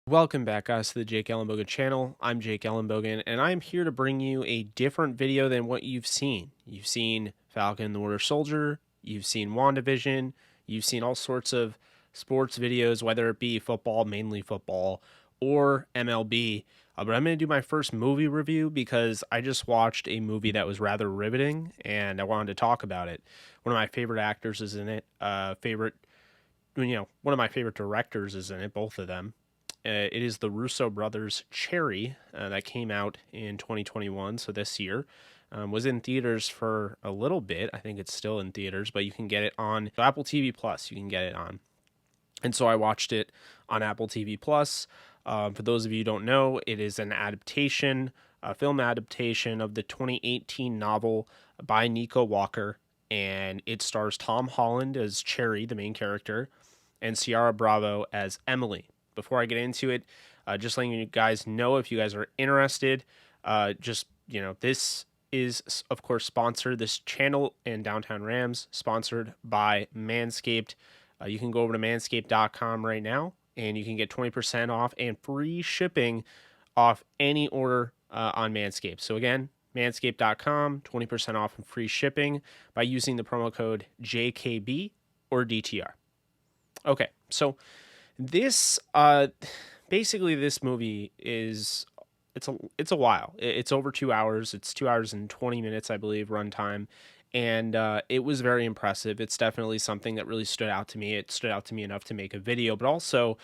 Welcome back, guys, to the Jake Ellenbogen channel. I'm Jake Ellenbogen, and I'm here to bring you a different video than what you've seen. You've seen Falcon and the Winter Soldier, you've seen WandaVision, you've seen all sorts of sports videos, whether it be football, mainly football, or MLB. But I'm going to do my first movie review because I just watched a movie that was rather riveting, and I wanted to talk about it. One of my favorite actors is in it. One of my favorite directors is in it, both of them. It is the Russo brothers' Cherry that came out in 2021, so this year. Was in theaters for a little bit. I think it's still in theaters, but you can get it on Apple TV Plus. You can get it on. And so I watched it on Apple TV Plus. For those of you who don't know, it is an adaptation, a film adaptation of the 2018 novel by Nico Walker, and it stars Tom Holland as Cherry, the main character, and Ciara Bravo as Emily. Before I get into it, just letting you guys know, if you guys are interested, this is, of course, sponsored. This channel and Downtown Rams sponsored by Manscaped. You can go over to manscaped.com right now, and you can get 20% off and free shipping off any order on Manscaped. So again, manscaped.com, 20% off and free shipping by using the promo code JKB or DTR. Okay, so this basically this movie is it's a while. It's over 2 hours. It's 2 hours and 20 minutes, I believe, runtime, and it was very impressive. It's definitely something that really stood out to me. It stood out to me enough to make a video, but also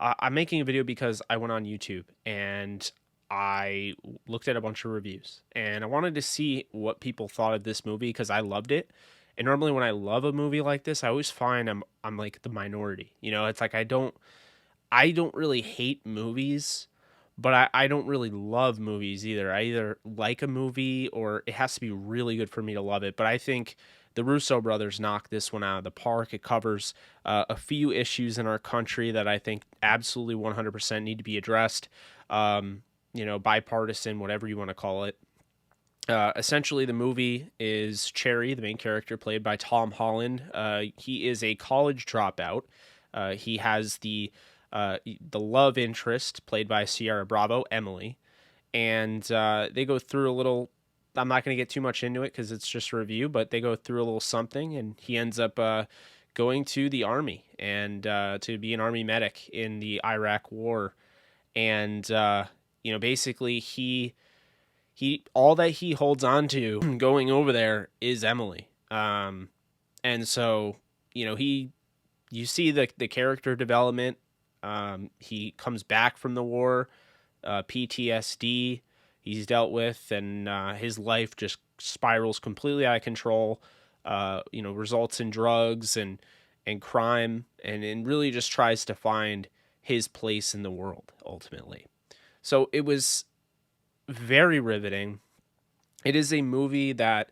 I'm making a video because I went on YouTube and I looked at a bunch of reviews, and I wanted to see what people thought of this movie because I loved it. And normally when I love a movie like this, I always find I'm like the minority. You know, it's like I don't really hate movies, but I don't really love movies either. I either like a movie or it has to be really good for me to love it. But I think the Russo brothers knocked this one out of the park. It covers a few issues in our country that I think absolutely 100% need to be addressed. Bipartisan, whatever you want to call it. Essentially, the movie is Cherry, the main character, played by Tom Holland. He is a college dropout. He has the love interest, played by Ciara Bravo, Emily, and they go through a little. I'm not going to get too much into it because it's just a review, but they go through a little something, and he ends up going to the army and to be an army medic in the Iraq War, and basically he all that he holds on to going over there is Emily. And so, you see the character development. He comes back from the war, PTSD he's dealt with, and his life just spirals completely out of control, results in drugs and crime, and really just tries to find his place in the world ultimately. So it was very riveting. It is a movie that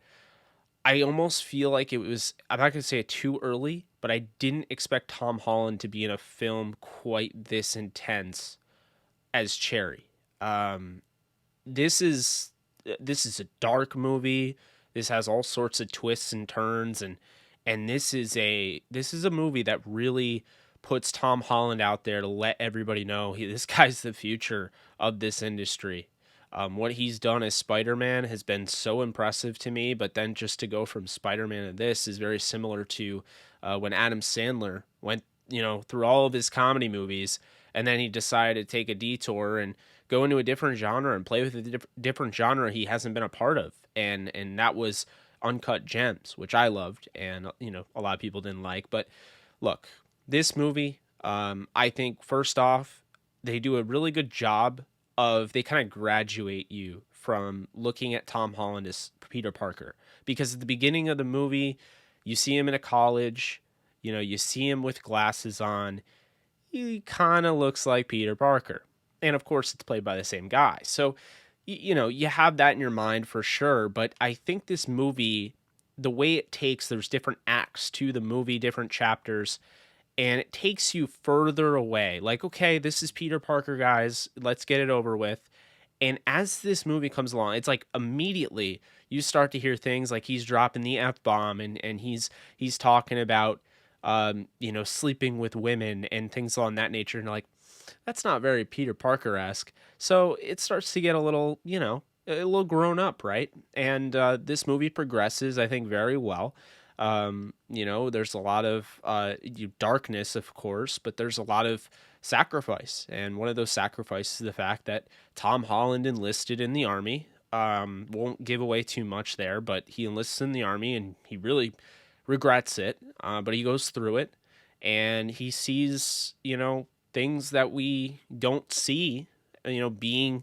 I almost feel like it was, I'm not going to say it too early, but I didn't expect Tom Holland to be in a film quite this intense as Cherry. This is a dark movie. This has all sorts of twists and turns, and this is a movie that really puts Tom Holland out there to let everybody know this guy's the future of this industry. What he's done as Spider-Man has been so impressive to me, but then just to go from Spider-Man to this is very similar to when Adam Sandler went, through all of his comedy movies, and then he decided to take a detour and go into a different genre and play with a different genre he hasn't been a part of, and that was Uncut Gems, which I loved, and a lot of people didn't like. But look, this movie, I think first off, they do a really good job they kind of graduate you from looking at Tom Holland as Peter Parker. Because at the beginning of the movie, you see him in a college, you see him with glasses on. He kind of looks like Peter Parker. And of course, it's played by the same guy. So, you have that in your mind for sure. But I think this movie, the way it takes, there's different acts to the movie, different chapters, and it takes you further away. Like, okay, this is Peter Parker, guys. Let's get it over with. And as this movie comes along, it's like immediately you start to hear things like he's dropping the F-bomb, and he's talking about sleeping with women and things on that nature. And like, That's not very Peter Parker-esque. So it starts to get a little, a little grown up, right? And this movie progresses, I think, very well. There's a lot of darkness, of course, but there's a lot of sacrifice. And one of those sacrifices is the fact that Tom Holland enlisted in the army. Won't give away too much there, but he enlists in the army and he really regrets it, but he goes through it and he sees, things that we don't see, being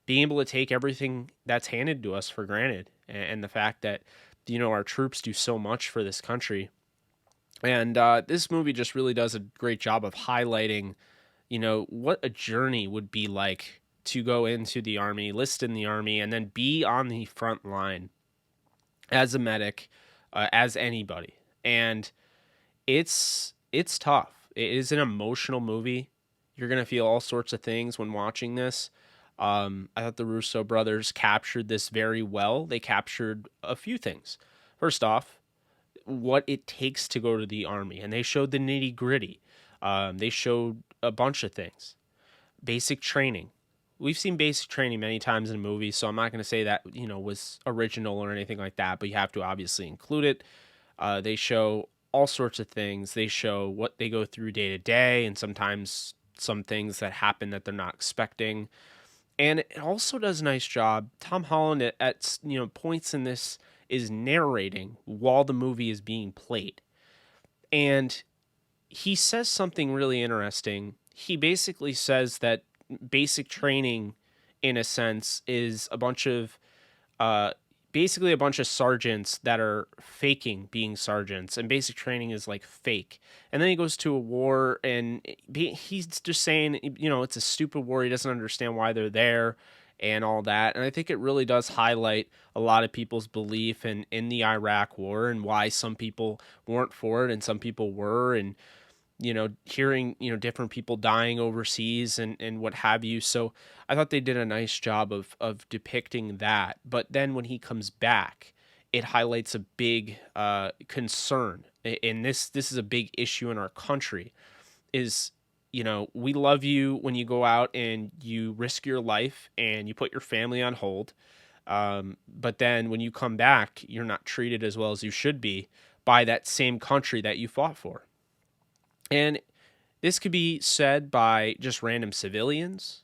able to take everything that's handed to us for granted, and the fact that our troops do so much for this country. And this movie just really does a great job of highlighting, what a journey would be like to go into the army, list in the army, and then be on the front line as a medic, as anybody. And it's tough. It is an emotional movie. You're gonna feel all sorts of things when watching this. I thought the Russo brothers captured this very well. They captured a few things. First off, what it takes to go to the army, and they showed the nitty gritty. They showed a bunch of things. Basic training. We've seen basic training many times in movies, so I'm not going to say that was original or anything like that, but you have to obviously include it. They show all sorts of things. They show what they go through day to day, and sometimes some things that happen that they're not expecting. And it also does a nice job. Tom Holland at points in this is narrating while the movie is being played, and he says something really interesting. He basically says that basic training, in a sense, is a bunch of uh, basically a bunch of sergeants that are faking being sergeants, and basic training is like fake. And then he goes to a war, and he's just saying, it's a stupid war. He doesn't understand why they're there and all that. And I think it really does highlight a lot of people's belief in the Iraq war and why some people weren't for it and some people were. And hearing, different people dying overseas and what have you. So I thought they did a nice job of depicting that. But then when he comes back, it highlights a big concern. And this is a big issue in our country is, we love you when you go out and you risk your life and you put your family on hold. But then when you come back, you're not treated as well as you should be by that same country that you fought for. And this could be said by just random civilians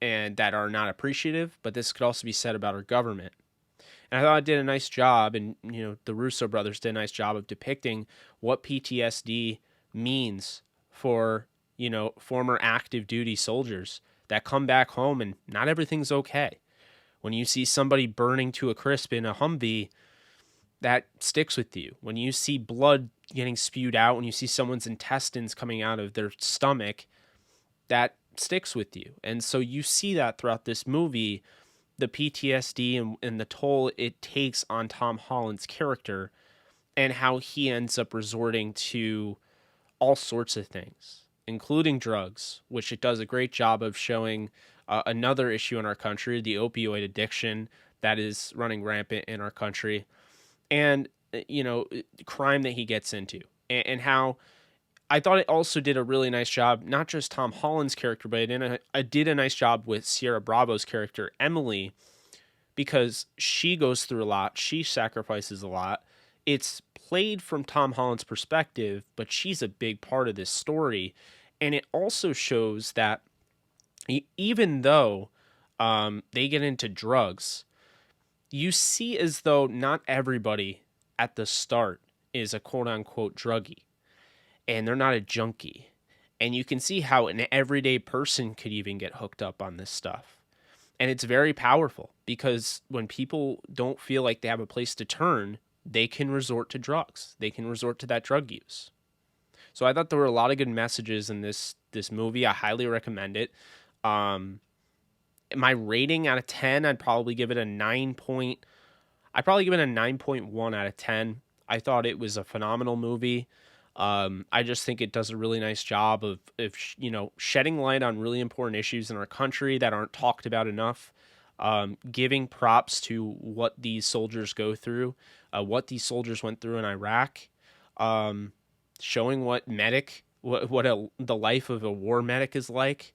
and that are not appreciative, but this could also be said about our government. And I thought it did a nice job, and the Russo brothers did a nice job of depicting what PTSD means for former active duty soldiers that come back home and not everything's okay. When you see somebody burning to a crisp in a Humvee, that sticks with you. When you see blood getting spewed out, when you see someone's intestines coming out of their stomach, that sticks with you. And so you see that throughout this movie, the PTSD and the toll it takes on Tom Holland's character and how he ends up resorting to all sorts of things, including drugs, which it does a great job of showing another issue in our country, the opioid addiction that is running rampant in our country. And crime that he gets into, and how I thought it also did a really nice job, not just Tom Holland's character, but it did a nice job with Sierra Bravo's character, Emily, because she goes through a lot. She sacrifices a lot. It's played from Tom Holland's perspective, but she's a big part of this story. And it also shows that even though they get into drugs, you see as though not everybody at the start is a quote unquote druggie, and they're not a junkie. And you can see how an everyday person could even get hooked up on this stuff. And it's very powerful because when people don't feel like they have a place to turn, they can resort to drugs. They can resort to that drug use. So I thought there were a lot of good messages in this movie. I highly recommend it. My rating out of 10, I'd probably give it a 9.1 out of 10. I thought it was a phenomenal movie. I just think it does a really nice job of shedding light on really important issues in our country that aren't talked about enough. Giving props to what these soldiers go through, what these soldiers went through in Iraq. Showing what the life of a war medic is like.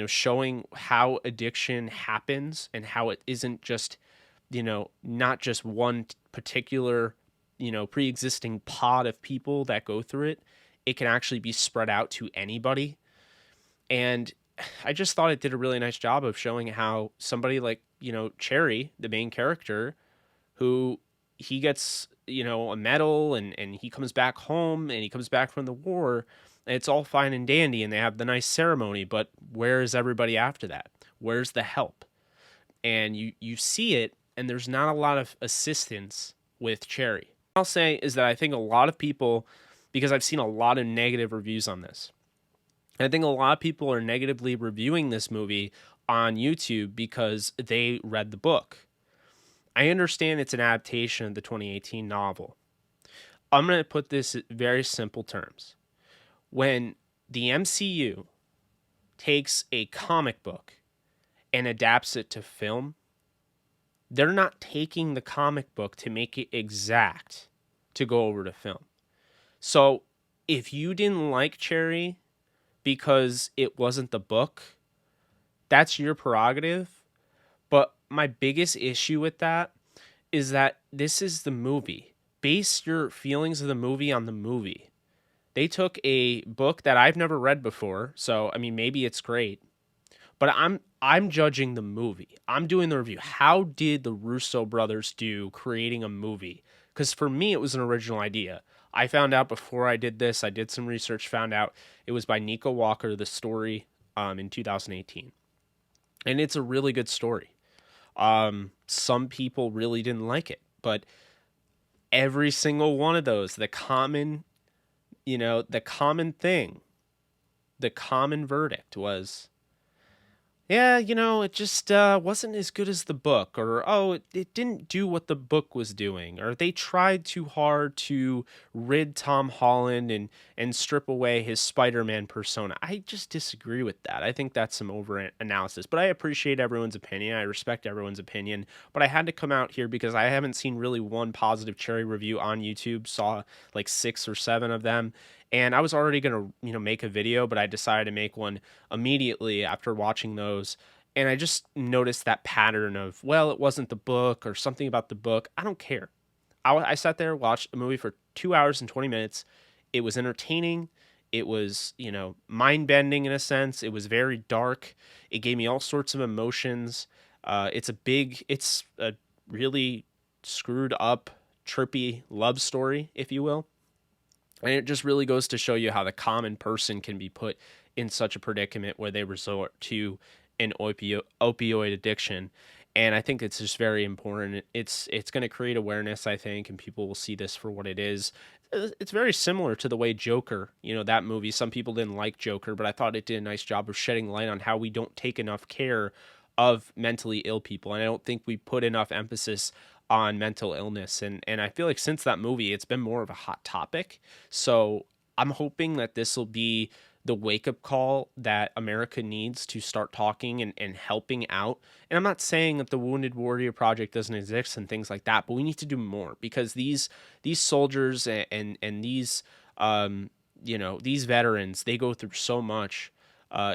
showing how addiction happens and how it isn't just, not just one particular, pre-existing pod of people that go through it. It can actually be spread out to anybody. And I just thought it did a really nice job of showing how somebody like, Cherry, the main character, who he gets, a medal, and he comes back home and he comes back from the war, and it's all fine and dandy and they have the nice ceremony, but where is everybody after that? Where's the help? And you see it, and there's not a lot of assistance with Cherry. What I'll say is that I think a lot of people, because I've seen a lot of negative reviews on this, I think a lot of people are negatively reviewing this movie on YouTube because they read the book. I understand it's an adaptation of the 2018 novel. I'm going to put this in very simple terms. When the MCU takes a comic book and adapts it to film, they're not taking the comic book to make it exact to go over to film. So if you didn't like Cherry because it wasn't the book, that's your prerogative. But my biggest issue with that is that this is the movie. Base your feelings of the movie on the movie. They took a book that I've never read before, so I mean maybe it's great, but I'm judging the movie. I'm doing the review. How did the Russo brothers do creating a movie? Because for me, it was an original idea. I found out before I did this. I did some research. Found out it was by Nico Walker. The story in 2018, and it's a really good story. Some people really didn't like it, but every single one of those, the common thing, the common verdict was, yeah, it just wasn't as good as the book, or, oh, it didn't do what the book was doing, or they tried too hard to rid Tom Holland and strip away his Spider-Man persona. I just disagree with that. I think that's some over-analysis, but I appreciate everyone's opinion. I respect everyone's opinion, but I had to come out here because I haven't seen really one positive Cherry review on YouTube, saw like 6 or 7 of them, and I was already going to, make a video, but I decided to make one immediately after watching those. And I just noticed that pattern of, well, it wasn't the book or something about the book. I don't care. I sat there, watched a movie for 2 hours and 20 minutes. It was entertaining. It was, mind bending in a sense. It was very dark. It gave me all sorts of emotions. It's a really screwed up, trippy love story, if you will. And it just really goes to show you how the common person can be put in such a predicament where they resort to an opioid addiction. And I think it's just very important. It's going to create awareness, I think, and people will see this for what it is. It's very similar to the way Joker, that movie. Some people didn't like Joker, but I thought it did a nice job of shedding light on how we don't take enough care of mentally ill people. And I don't think we put enough emphasis on mental illness. And I feel like since that movie, it's been more of a hot topic. So I'm hoping that this will be the wake-up call that America needs to start talking and helping out. And I'm not saying that the Wounded Warrior Project doesn't exist and things like that, but we need to do more, because these soldiers and these these veterans, they go through so much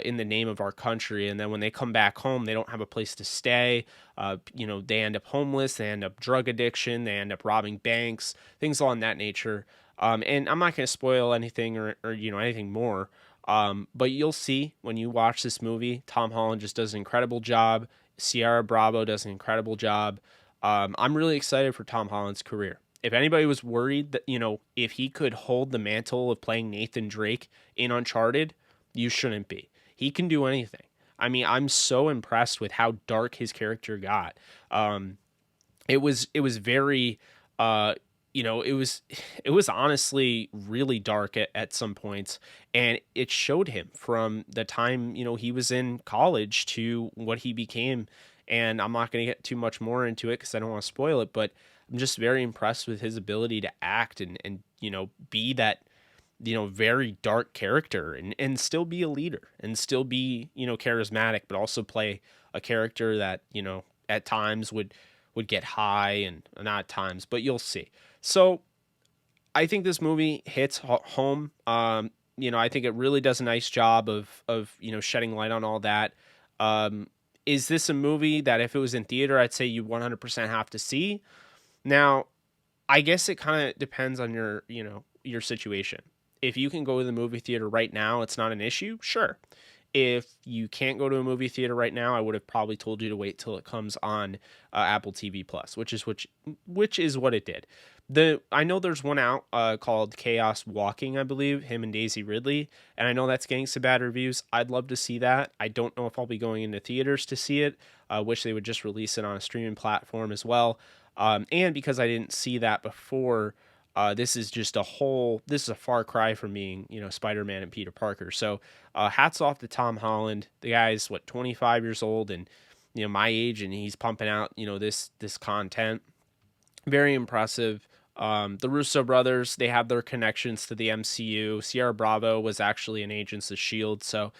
in the name of our country, and then when they come back home, they don't have a place to stay. They end up homeless, they end up drug addiction, they end up robbing banks, things along that nature. And I'm not going to spoil anything or anything more. But you'll see when you watch this movie, Tom Holland just does an incredible job. Sierra Bravo does an incredible job. I'm really excited for Tom Holland's career. If anybody was worried that, if he could hold the mantle of playing Nathan Drake in Uncharted, you shouldn't be. He can do anything. I mean, I'm so impressed with how dark his character got. It was very, it was honestly really dark at some points, and it showed him from the time, he was in college to what he became. And I'm not going to get too much more into it because I don't want to spoil it, but I'm just very impressed with his ability to act and be that, very dark character and still be a leader and still be, charismatic, but also play a character that, at times would get high, and not at times, but you'll see. So I think this movie hits home. I think it really does a nice job of shedding light on all that. Is this a movie that if it was in theater, I'd say you 100% have to see? Now, I guess it kind of depends on your situation. If you can go to the movie theater right now, it's not an issue. Sure. If you can't go to a movie theater right now, I would have probably told you to wait till it comes on Apple TV Plus, which is what it did. I know there's one out called Chaos Walking, I believe, him and Daisy Ridley, and I know that's getting some bad reviews. I'd love to see that. I don't know if I'll be going into theaters to see it. I wish they would just release it on a streaming platform as well. And because I didn't see that before, this is a far cry from being, Spider-Man and Peter Parker. So hats off to Tom Holland. The guy's 25 years old and, my age, and he's pumping out, this content. Very impressive. The Russo brothers, they have their connections to the MCU. Sierra Bravo was actually in Agents of S.H.I.E.L.D. So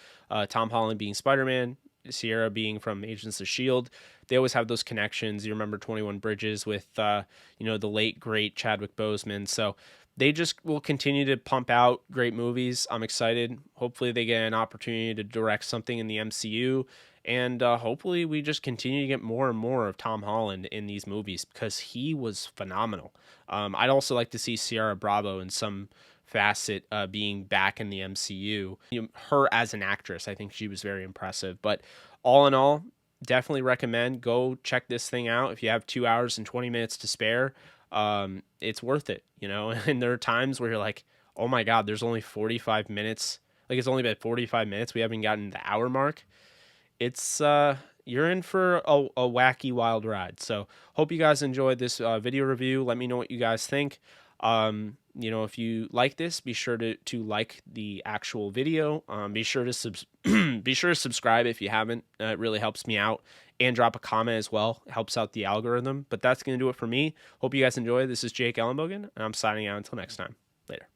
Tom Holland being Spider-Man, Sierra being from Agents of S.H.I.E.L.D., they always have those connections. You remember 21 Bridges with, the late, great Chadwick Boseman. So they just will continue to pump out great movies. I'm excited. Hopefully they get an opportunity to direct something in the MCU. And hopefully we just continue to get more and more of Tom Holland in these movies because he was phenomenal. I'd also like to see Sierra Bravo in some facet being back in the MCU. Her as an actress, I think she was very impressive. But all in all, definitely recommend go check this thing out if you have 2 hours and 20 minutes to spare. It's worth it, And there are times where you're like, oh my God, there's only 45 minutes. Like it's only been 45 minutes. We haven't gotten the hour mark. It's you're in for a wacky wild ride. So hope you guys enjoyed this video review. Let me know what you guys think. If you like this, be sure to like the actual video. Be sure to be sure to subscribe if you haven't. It really helps me out. And drop a comment as well. It helps out the algorithm. But that's going to do it for me. Hope you guys enjoy. This is Jake Ellenbogen, and I'm signing out until next time. Later.